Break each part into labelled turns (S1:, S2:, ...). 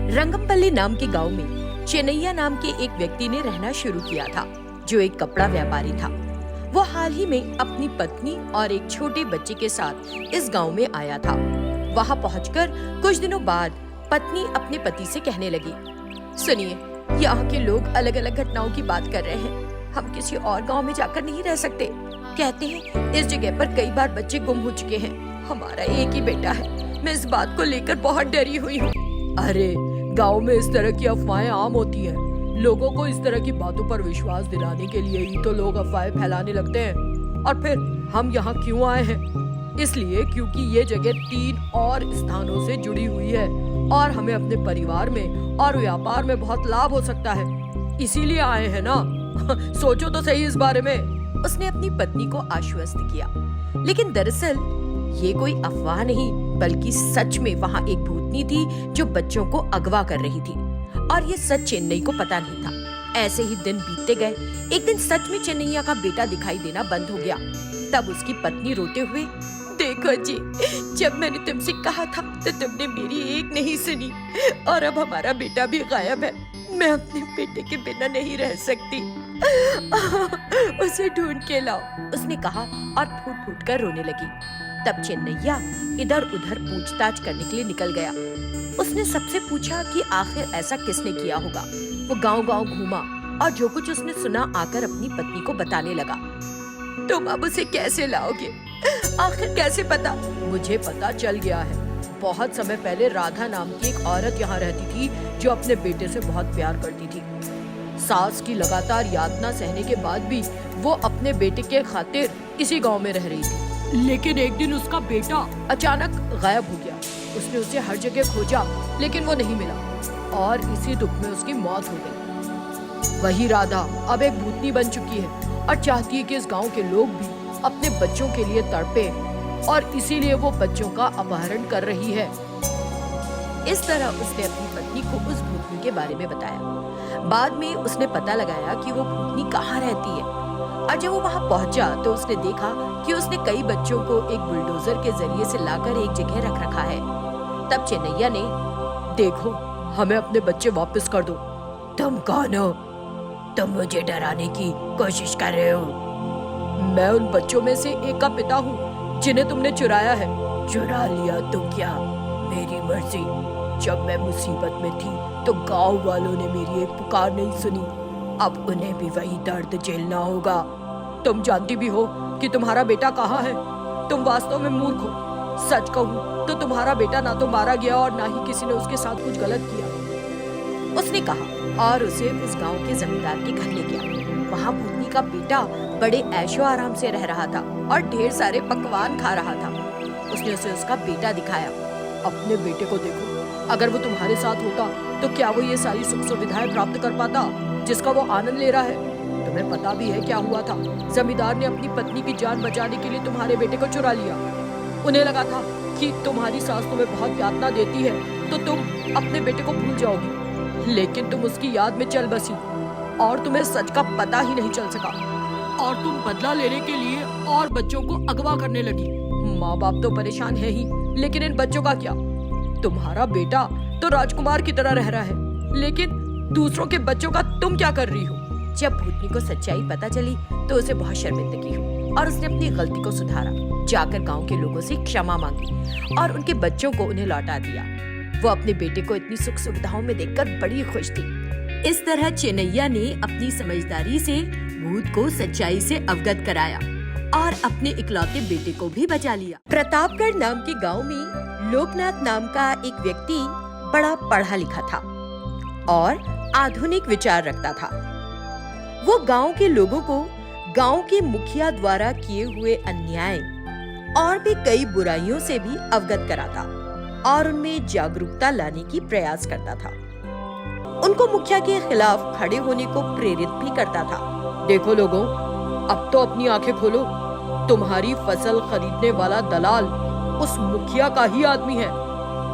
S1: रंगमपल्ली नाम के गांव में चेन्नैया नाम के एक व्यक्ति ने रहना शुरू किया था, जो एक कपड़ा व्यापारी था। वो हाल ही में अपनी पत्नी और एक छोटे बच्चे के साथ इस गांव में आया था। वहां पहुंचकर कुछ दिनों बाद पत्नी अपने पति से कहने लगी, सुनिए, यहाँ के लोग अलग अलग घटनाओं की बात कर रहे हैं। हम किसी और गांव में जाकर नहीं रह सकते। कहते हैं इस जगह पर कई बार बच्चे गुम हो चुके हैं। हमारा एक ही बेटा है। मैं इस बात को लेकर बहुत डरी हुई हूँ। अरे, गांव में इस तरह की अफवाहें आम होती हैं। लोगों को इस तरह की बातों पर विश्वास दिलाने के लिए ही तो लोग अफवाहें फैलाने लगते हैं। और फिर हम यहाँ क्यों आए हैं? इसलिए क्योंकि ये जगह 3 और स्थानों से जुड़ी हुई है और हमें अपने परिवार में और व्यापार में बहुत लाभ हो सकता है। इसीलिए आए हैं ना। सोचो तो सही इस बारे में। उसने अपनी पत्नी को आश्वस्त किया, लेकिन दरअसल ये कोई अफवाह नहीं, बल्कि सच में वहाँ एक भूतनी थी जो बच्चों को अगवा कर रही थी। और ये सच चेन्नई को पता नहीं था। ऐसे ही दिन बीतते गए। एक दिन सच में चेन्नैया का बेटा दिखाई देना बंद हो गया। तब उसकी पत्नी रोते हुए, देखो जी, जब मैंने तुमसे कहा था तो तुमने मेरी एक नहीं सुनी और अब हमारा बेटा भी गायब है। मैं अपने बेटे के बिना नहीं रह सकती। उसे ढूंढ के लाओ, उसने कहा और फूट फूट कर रोने लगी। तब चेन्नैया इधर उधर पूछताछ करने के लिए निकल गया। उसने सबसे पूछा कि आखिर ऐसा किसने किया होगा। वो गांव-गांव घूमा और जो कुछ उसने सुना आकर अपनी पत्नी को बताने लगा। तुम अब उसे कैसे लाओगे? आखिर कैसे पता? मुझे पता चल गया है। बहुत समय पहले राधा नाम की एक औरत यहाँ रहती थी, जो अपने बेटे से बहुत प्यार करती थी। सास की लगातार यातना सहने के बाद भी वो अपने बेटे के खातिर इसी गांव में रह रही थी। लेकिन एक दिन उसका बेटा अचानक गायब हो गया। उसने उसे हर जगह खोजा, लेकिन वो नहीं मिला और इसी दुख में उसकी मौत हो गई। वही राधा अब एक भूतनी बन चुकी है और चाहती है कि इस गांव के लोग भी अपने बच्चों के लिए तड़पे, और इसीलिए वो बच्चों का अपहरण कर रही है। इस तरह उसने अपनी पत्नी को उस भूतनी के बारे में बताया। बाद में उसने पता लगाया कि वो भूतनी कहाँ रहती है, और जब वो वहाँ पहुँचा तो उसने देखा कि उसने कई बच्चों को एक बुलडोजर के जरिए से लाकर एक जगह रख रखा है। तब चेन्नैया ने, देखो, हमें अपने बच्चे वापस कर दो। तुम कौन हो? तुम मुझे डराने की कोशिश कर रहे हो? मैं उन बच्चों में से एक का पिता हूँ जिन्हें तुमने चुराया है। चुरा लिया तो क्या, मेरी मर्जी। जब मैं मुसीबत में थी तो गांव वालों ने मेरी एक पुकार नहीं सुनी। अब उन्हें भी वही दर्द झेलना होगा। तुम जानती भी हो कि तुम्हारा बेटा कहाँ है। तुम वास्तव में मूर्ख हो। सच कहूँ तो तुम्हारा बेटा ना तो मारा गया और ना ही किसी ने उसके साथ कुछ गलत किया, उसने कहा और उसे उस गांव के जमींदार के घर ले गया। वहाँ भूतनी का बेटा बड़े ऐशो आराम से रह रहा था और ढेर सारे पकवान खा रहा था। उसने उसे उसका बेटा दिखाया। अपने बेटे को देखो, अगर वो तुम्हारे साथ होता तो क्या वो ये सारी सुख सुविधाएं प्राप्त कर पाता जिसका वो आनंद ले रहा है? तुम्हें पता भी है क्या हुआ था। जमींदार ने अपनी पत्नी की जान बचाने के लिए तुम्हारे बेटे को चुरा लिया। उन्हें लगा था कि तुम्हारी सास तुम्हें बहुत यातना देती है तो तुम अपने बेटे को भूल जाओगी, लेकिन तुम उसकी याद में चल बसी और तुम्हें सच का पता ही नहीं चल सका और तुम बदला लेने के लिए और बच्चों को अगवा करने लगी। माँ बाप तो परेशान है ही, लेकिन इन बच्चों का क्या? तुम्हारा बेटा तो राजकुमार की तरह रह रहा है, लेकिन दूसरों के बच्चों का तुम क्या कर रही हो? जब भूतनी को सच्चाई पता चली तो उसे बहुत शर्मिंदगी हुई और उसने अपनी गलती को सुधारा। जाकर गांव के लोगों से क्षमा मांगी और उनके बच्चों को उन्हें लौटा दिया। वो अपने बेटे को इतनी सुख सुविधाओं में देखकर बड़ी खुश थी। इस तरह चेन्नैया ने अपनी समझदारी से भूत को सच्चाई से अवगत कराया और अपने इकलौते बेटे को भी बचा लिया। प्रतापगढ़ नाम के गांव में लोकनाथ नाम का एक व्यक्ति बड़ा पढ़ा लिखा था और आधुनिक विचार रखता था। वो गांव के लोगों को गांव के मुखिया द्वारा किए हुए अन्याय और भी कई बुराइयों से भी अवगत कराता और उनमें जागरूकता लाने की प्रयास करता था। उनको मुखिया के खिलाफ खड़े होने को प्रेरित भी करता था। देखो लोगों, अब तो अपनी आंखें खोलो। तुम्हारी फसल खरीदने वाला दलाल उस मुखिया का ही आदमी है।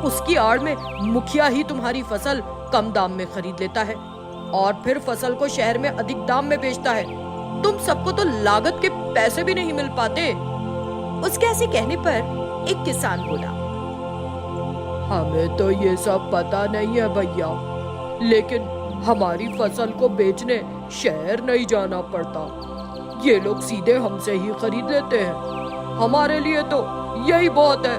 S1: उसकी आड़ में मुखिया ही तुम्हारी फसल कम दाम में खरीद लेता है और फिर फसल को शहर में अधिक दाम में बेचता है। तुम सबको तो लागत के पैसे भी नहीं मिल पाते। उसके ऐसे कहने पर एक किसान बोला,
S2: हमें तो ये सब पता नहीं है भैया, लेकिन हमारी फसल को बेचने शहर नहीं जाना पड़ता। ये लोग सीधे हमसे ही खरीद लेते हैं। हमारे लिए तो यही बहुत है।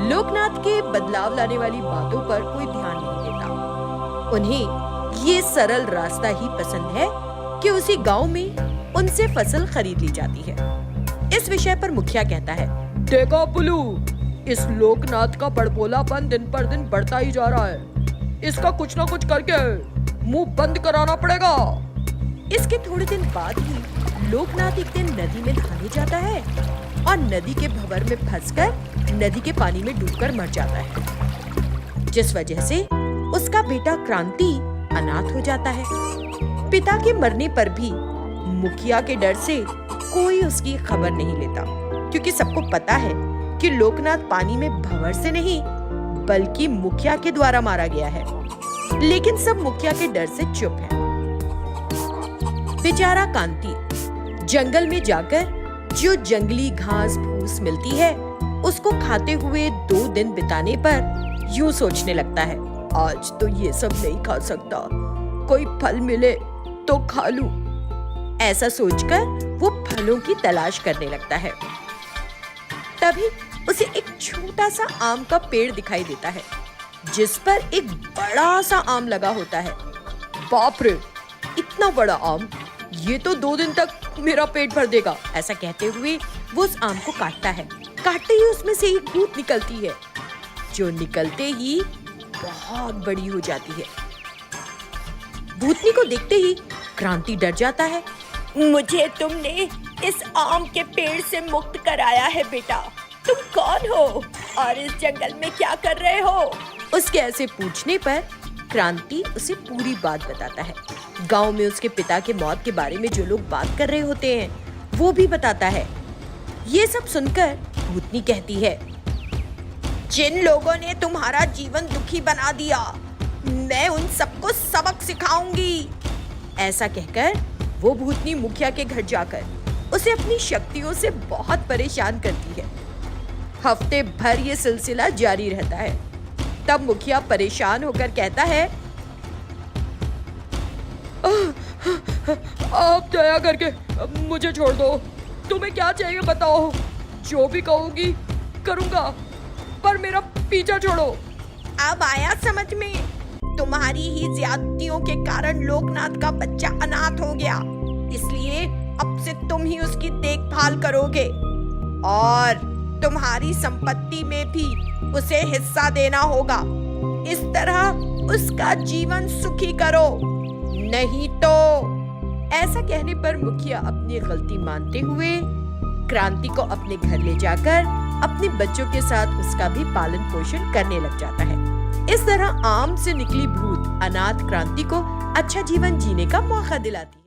S1: लोकनाथ के बदलाव लाने वाली बातों पर कोई ध्यान नहीं देता। उन्हें ये सरल रास्ता ही पसंद है कि उसी गांव में उनसे फसल खरीद ली जाती है। इस विषय पर मुखिया कहता है,
S2: देखो पुलू, इस लोकनाथ का बड़बोलापन दिन पर दिन बढ़ता ही जा रहा है। इसका कुछ ना कुछ करके मुंह बंद कराना पड़ेगा।
S1: इसके थोड़े दिन बाद ही लोकनाथ एक दिन नदी में नहाने जाता है और नदी के भंवर में फंसकर नदी के पानी में डूबकर मर जाता है, जिस वजह से उसका बेटा क्रांति अनाथ हो जाता है। पिता के मरने पर भी मुखिया के डर से कोई उसकी खबर नहीं लेता, क्योंकि सबको पता है कि लोकनाथ पानी में भंवर से नहीं बल्कि मुखिया के द्वारा मारा गया है। लेकिन सब मुखिया के डर से चुप है। बेचारा कांति जंगल में जाकर जो जंगली घास फूस मिलती है उसको खाते हुए 2 दिन बिताने पर यूं सोचने लगता है, आज तो ये सब नहीं खा सकता, कोई फल मिले तो खा लूं। ऐसा सोचकर वो फलों की तलाश करने लगता है। तभी उसे एक छोटा सा आम का पेड़ दिखाई देता है, जिस पर एक बड़ा सा आम लगा होता है।
S2: बाप रे,
S1: इतना बड़ा आम, ये तो 2 दिन तक मेरा पेट भर देगा। ऐसा कहते हुए वो उस आम को काटता है। काटते ही उसमें से एक भूत निकलती है, जो निकलते ही बहुत बड़ी हो जाती है। भूतनी को देखते ही क्रांति डर जाता है। मुझे तुमने इस आम के पेड़ से मुक्त कराया है बेटा। तुम कौन हो और इस जंगल में क्या कर रहे हो? उसके ऐसे पूछने पर क्रांति उसे पूरी बात बताता है। गांव में उसके पिता के मौत के बारे में जो लोग बात कर रहे होते हैं वो भी बताता है। ये सब सुनकर भूतनी कहती है, जिन लोगों ने तुम्हारा जीवन दुखी बना दिया, मैं उन सबको सबक सिखाऊंगी। ऐसा कहकर वो भूतनी मुखिया के घर जाकर उसे अपनी शक्तियों से बहुत परेशान करती है। हफ्ते भर ये सिलसिला जारी रहता है। तब मुखिया परेशान होकर कहता है,
S2: आप दया करके मुझे छोड़ दो। तुम्हें क्या चाहिए बताओ, जो भी कहोगी करूंगा, पर मेरा पीछा छोड़ो।
S1: अब आया समझ में, तुम्हारी ही ज्यादतियों के कारण लोकनाथ का बच्चा अनाथ हो गया, इसलिए अब से तुम ही उसकी देखभाल करोगे और तुम्हारी संपत्ति में भी उसे हिस्सा देना होगा। इस तरह उसका जीवन सुखी करो, नहीं तो। ऐसा कहने पर मुखिया अपनी गलती मानते हुए क्रांति को अपने घर ले जाकर अपने बच्चों के साथ उसका भी पालन पोषण करने लग जाता है। इस तरह आम से निकली भूत अनाथ क्रांति को अच्छा जीवन जीने का मौका दिलाती है।